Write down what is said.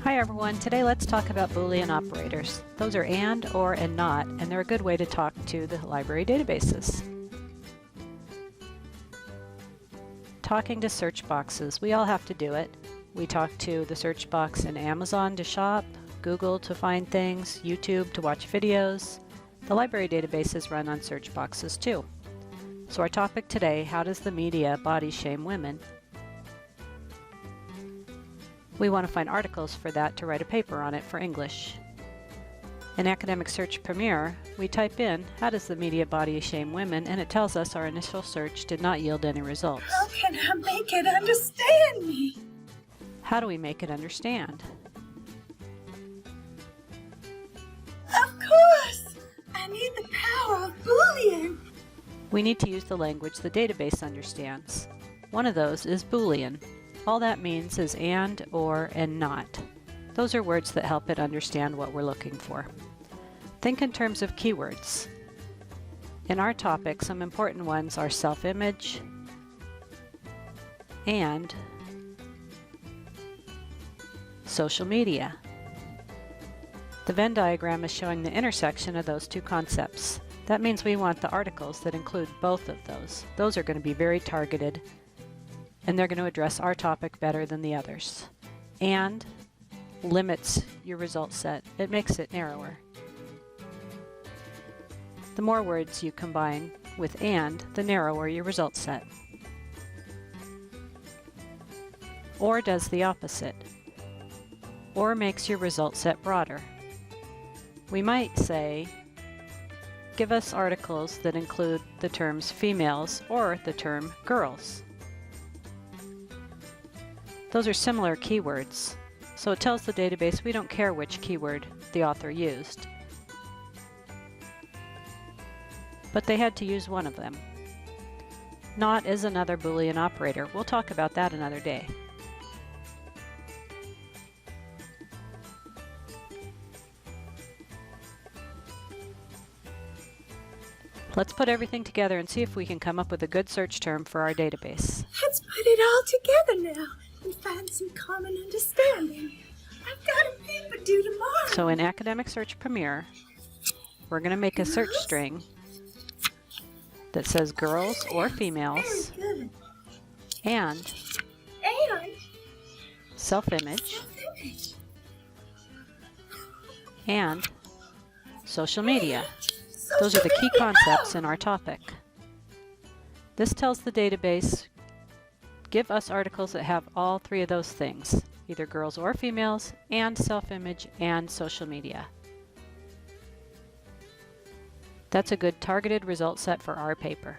Hi everyone, today let's talk about Boolean operators. Those are and, or, and not, and they're a good way to talk to the library databases. Talking to search boxes, we all have to do it. We talk to the search box in Amazon to shop, Google to find things, YouTube to watch videos. The library databases run on search boxes too. So our topic today, how does the media body shame women? We want to find articles for that to write a paper on it for English. In Academic Search Premier, we type in, how does the media body shame women, and it tells us our initial search did not yield any results. How can I make it understand me? How do we make it understand? Of course! I need the power of Boolean. We need to use the language the database understands. One of those is Boolean. All that means is and, or, and not. Those are words that help it understand what we're looking for. Think in terms of keywords. In our topic, some important ones are self-image and social media. The Venn diagram is showing the intersection of those two concepts. That means we want the articles that include both of those. Those are going to be very targeted, and they're going to address our topic better than the others. And limits your result set. It makes it narrower. The more words you combine with and, the narrower your result set. Or does the opposite. Or makes your result set broader. We might say, give us articles that include the terms females or the term girls. Those are similar keywords, so it tells the database we don't care which keyword the author used. But they had to use one of them. Not is another Boolean operator. We'll talk about that another day. Let's put everything together and see if we can come up with a good search term for our database. Let's put it all together now and find some common understanding. I've got a paper due tomorrow. So in Academic Search Premier, we're going to make a search Girls? string that says girls or females Very good. and And self-image self-image. and social media. Social Those are the key media. concepts in our topic. This tells the database, give us articles that have all three of those things, either girls or females, and self-image and social media. That's a good targeted result set for our paper.